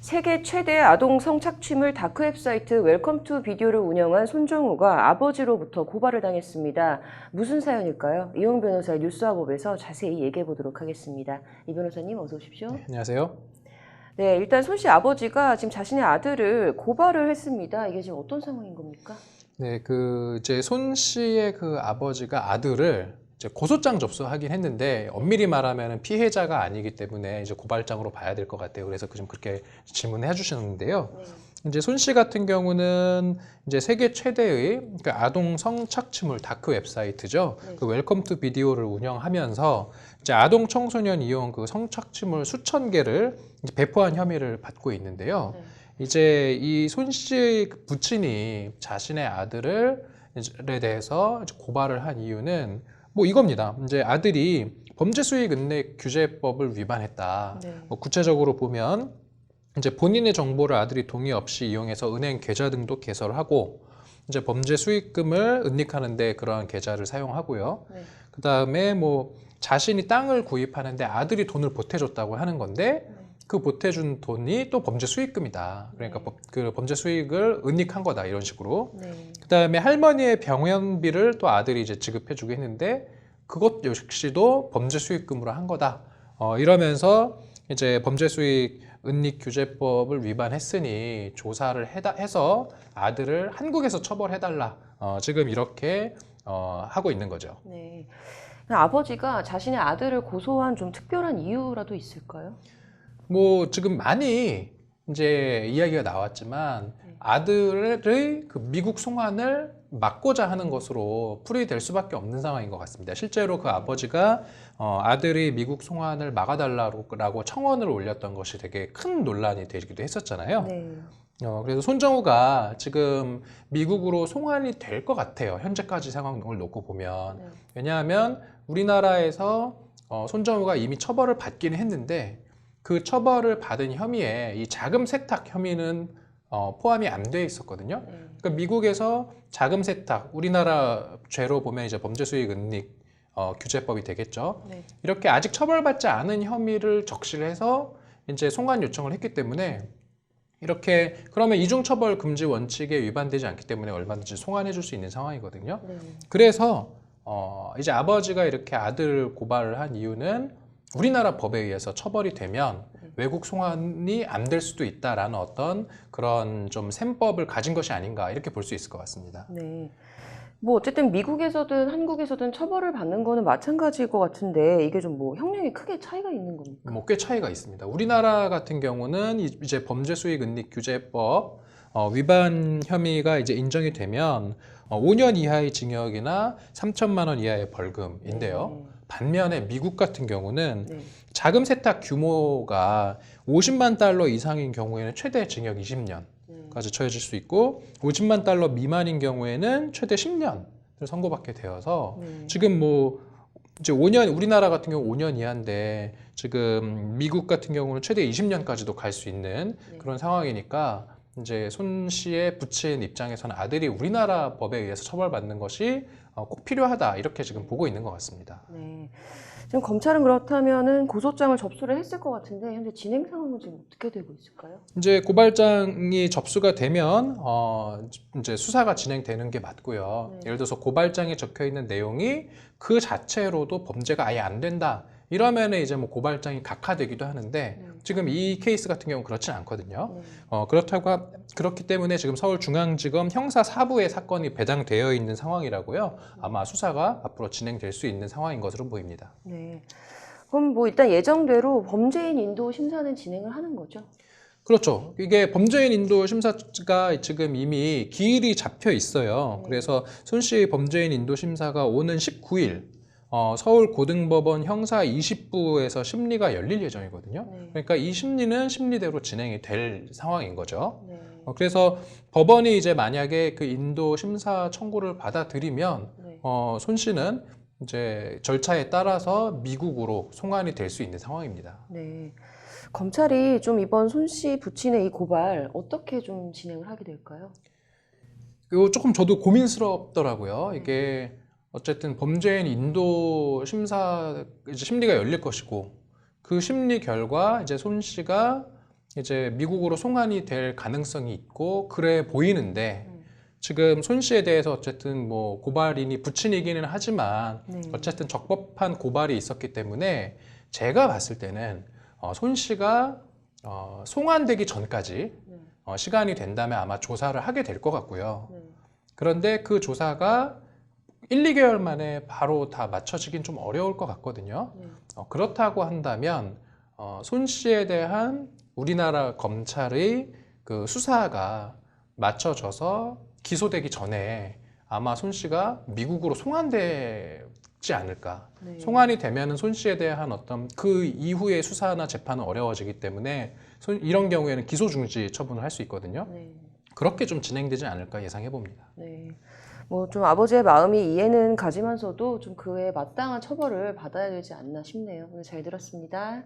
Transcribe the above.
세계 최대 아동 성착취물 다크웹 사이트 웰컴 투 비디오를 운영한 손정우가 아버지로부터 고발을 당했습니다. 무슨 사연일까요? 이용 변호사의 뉴스와법에서 자세히 얘기해 보도록 하겠습니다. 이 변호사님 어서 오십시오. 네, 안녕하세요. 네, 일단 손 씨 아버지가 지금 자신의 아들을 고발을 했습니다. 이게 지금 어떤 상황인 겁니까? 네, 이제 손 씨의 그 아버지가 아들을 이제 고소장 접수하긴 했는데 엄밀히 말하면 피해자가 아니기 때문에 이제 고발장으로 봐야 될 것 같아요. 그래서 좀 그렇게 질문해 주셨는데요. 네. 이제 손 씨 같은 경우는 이제 세계 최대의 그 아동 성착취물 다크 웹사이트죠. 네. 그 웰컴 투 비디오를 운영하면서 이제 아동 청소년 이용 그 성착취물 수천 개를 이제 배포한 혐의를 받고 있는데요. 네. 이제 이 손 씨 부친이 자신의 아들에 대해서 이제 고발을 한 이유는 뭐 이겁니다. 이제 아들이 범죄 수익 은닉 규제법을 위반했다. 네. 구체적으로 보면 이제 본인의 정보를 아들이 동의 없이 이용해서 은행 계좌 등도 개설을 하고 이제 범죄 수익금을 은닉하는데 그러한 계좌를 사용하고요. 네. 그 다음에 뭐 자신이 땅을 구입하는데 아들이 돈을 보태줬다고 하는 건데 그 보태준 돈이 또 범죄 수익금이다. 그러니까 네. 그 범죄 수익을 은닉한 거다 이런 식으로. 네. 그 다음에 할머니의 병원비를 또 아들이 이제 지급해주고 했는데 그것 역시도 범죄 수익금으로 한 거다. 이러면서 이제 범죄 수익 은닉 규제법을 위반했으니 조사를 해서 아들을 한국에서 처벌해달라. 지금 이렇게 하고 있는 거죠. 네. 아버지가 자신의 아들을 고소한 좀 특별한 이유라도 있을까요? 뭐 지금 많이 이제 이야기가 나왔지만 아들의 그 미국 송환을 막고자 하는 것으로 풀이될 수밖에 없는 상황인 것 같습니다. 실제로 그 아버지가 아들이 미국 송환을 막아달라고 청원을 올렸던 것이 되게 큰 논란이 되기도 했었잖아요. 네. 그래서 손정우가 지금 미국으로 송환이 될 것 같아요. 현재까지 상황을 놓고 보면. 네. 왜냐하면 우리나라에서 손정우가 이미 처벌을 받기는 했는데 그 처벌을 받은 혐의에 이 자금 세탁 혐의는 포함이 안 돼 있었거든요. 네. 그러니까 미국에서 자금 세탁, 우리나라 죄로 보면 이제 범죄 수익 은닉 규제법이 되겠죠. 네. 이렇게 아직 처벌받지 않은 혐의를 적시를 해서 이제 송환 요청을 했기 때문에 이렇게 그러면 이중처벌 금지 원칙에 위반되지 않기 때문에 얼마든지 송환해 줄 수 있는 상황이거든요. 네. 그래서 이제 아버지가 이렇게 아들을 고발을 한 이유는 우리나라 법에 의해서 처벌이 되면 외국 송환이 안 될 수도 있다라는 어떤 그런 좀 셈법을 가진 것이 아닌가 이렇게 볼 수 있을 것 같습니다. 네. 뭐 어쨌든 미국에서든 한국에서든 처벌을 받는 거는 마찬가지일 것 같은데 이게 좀 뭐 형량이 크게 차이가 있는 겁니까? 뭐 꽤 차이가 있습니다. 우리나라 같은 경우는 이제 범죄 수익 은닉 규제법 위반 혐의가 이제 인정이 되면 5년 이하의 징역이나 3천만 원 이하의 벌금인데요. 네. 반면에 미국 같은 경우는 네. 자금 세탁 규모가 50만 달러 이상인 경우에는 최대 징역 20년까지 처해질 수 있고 50만 달러 미만인 경우에는 최대 10년을 선고받게 되어서 네. 지금 뭐 이제 5년 우리나라 같은 경우 5년 이하인데 지금 미국 같은 경우는 최대 20년까지도 갈 수 있는 네. 그런 상황이니까 이제 손 씨의 부친 입장에서는 아들이 우리나라 법에 의해서 처벌받는 것이 꼭 필요하다 이렇게 지금 보고 있는 것 같습니다. 네. 지금 검찰은 그렇다면은 고소장을 접수를 했을 것 같은데 현재 진행 상황은 지금 어떻게 되고 있을까요? 이제 고발장이 접수가 되면 이제 수사가 진행되는 게 맞고요. 네. 예를 들어서 고발장에 적혀 있는 내용이 그 자체로도 범죄가 아예 안 된다. 이러면은 이제 뭐 고발장이 각하되기도 하는데 지금 이 케이스 같은 경우는 그렇진 않거든요. 그렇기 때문에 지금 서울중앙지검 형사 4부의 사건이 배당되어 있는 상황이라고요. 아마 수사가 앞으로 진행될 수 있는 상황인 것으로 보입니다. 네. 그럼 뭐 일단 예정대로 범죄인 인도 심사는 진행을 하는 거죠? 그렇죠. 이게 범죄인 인도 심사가 지금 이미 기일이 잡혀 있어요. 그래서 손 씨 범죄인 인도 심사가 오는 19일 서울고등법원 형사 20부에서 심리가 열릴 예정이거든요. 네. 그러니까 이 심리는 심리대로 진행이 될 상황인 거죠. 네. 그래서 법원이 이제 만약에 그 인도 심사 청구를 받아들이면 네. 손 씨는 이제 절차에 따라서 미국으로 송환이 될 수 있는 상황입니다. 네. 검찰이 좀 이번 손 씨 부친의 이 고발 어떻게 좀 진행을 하게 될까요? 이거 조금 저도 고민스럽더라고요. 이게 어쨌든 범죄인 인도 심사 이제 심리가 열릴 것이고 그 심리 결과 이제 손 씨가 이제 미국으로 송환이 될 가능성이 있고 그래 보이는데 지금 손 씨에 대해서 어쨌든 뭐 고발인이 부친이기는 하지만 네. 어쨌든 적법한 고발이 있었기 때문에 제가 봤을 때는 손 씨가 송환되기 전까지 시간이 된다면 아마 조사를 하게 될 것 같고요. 그런데 그 조사가 1, 2개월 만에 바로 다 맞춰지긴 좀 어려울 것 같거든요. 그렇다고 한다면 손 씨에 대한 우리나라 검찰의 그 수사가 맞춰져서 기소되기 전에 아마 손 씨가 미국으로 송환되지 않을까. 네. 송환이 되면은 손 씨에 대한 어떤 그 이후의 수사나 재판은 어려워지기 때문에 이런 경우에는 기소 중지 처분을 할 수 있거든요. 네. 그렇게 좀 진행되지 않을까 예상해 봅니다. 네. 뭐 좀 아버지의 마음이 이해는 가지만서도 좀 그에 마땅한 처벌을 받아야 되지 않나 싶네요. 오늘 잘 들었습니다.